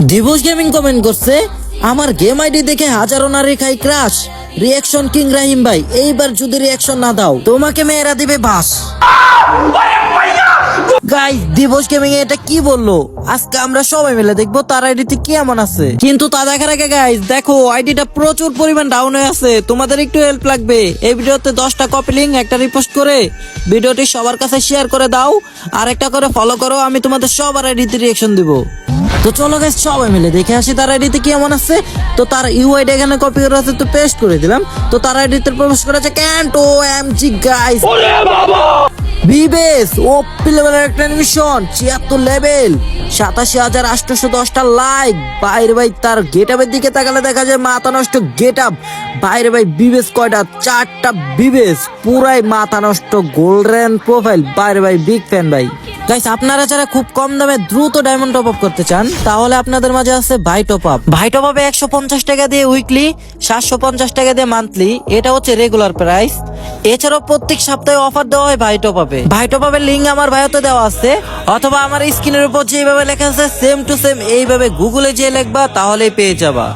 দিবস gaming comment করছে, আমার গেম আইডি দেখে হাজারো নারী খাই ক্রাশ। রিয়াকশন কিং রাহিম ভাই, এইবার যদি রিয়াকশন না দাও তোমাকে মেয়েরা দিবে বাস। গাইস, দিবস গেমিং এটা কি বললো? আজকে আমরা সবাই মিলে দেখবো তার আইডিতে কি এমন আছে। কিন্তু তা দেখার আগে গাইস দেখো, আইডিটা প্রচুর পরিমাণ ডাউন হয়ে আছে। তোমাদের একটু হেল্প লাগবে। এই ভিডিওতে 10টা কপি লিংক, একটা রিপোস্ট করে ভিডিওটি সবার কাছে শেয়ার করে দাও, আর একটা করে ফলো করো। আমি তোমাদের সবার আইডিতে রিয়াকশন দিব। তো চলো গাইস, সবাই মিলে দেখে আসি তার আইডিতে কি এমন আছে। তো তার ইউআইডি এখানে কপি করা আছে, তো পেস্ট করে দিলাম। তো তার আইডিতে প্রবেশ করা আছে ক্যান্টো এমজি গাইস। বিবেস ওপি লেভেলের একটা অ্যানিমেশন, 76 লেভেল, 87,810টা লাইক। বাইরে ভাই তার গেটআপের দিকে তাকালে দেখা যায় মাথা নষ্ট গেটআপ। বাইরে ভাই বিবেস কয়টা? 4টা বিবেস, পুরাই মাথা নষ্ট গোল্ডেন প্রোফাইল। বাইরে ভাই বিগ ফ্যান ভাই। গাইস, আপনারা যারা খুব কম দামে দ্রুত ডায়মন্ড টপ আপ করতে চান, তাহলে আপনাদের মাঝে আছে ভাই টপ আপ। ভাই টপ আপে 150 টাকা দিয়ে উইকলি, 750 টাকা দিয়ে মান্থলি, এটা হচ্ছে রেগুলার প্রাইস। এছাড়াও প্রত্যেক সপ্তাহে অফার দেওয়া হয় ভাই টপ আপে। ভাই টপ আপের লিঙ্ক আমার বায়োতে দেওয়া আছে, অথবা আমার স্ক্রিনের উপর যেভাবে লেখা আছে সেম টু সেম এইভাবে গুগলে যেয়ে লিখবা, তাহলেই পেয়ে যাবা।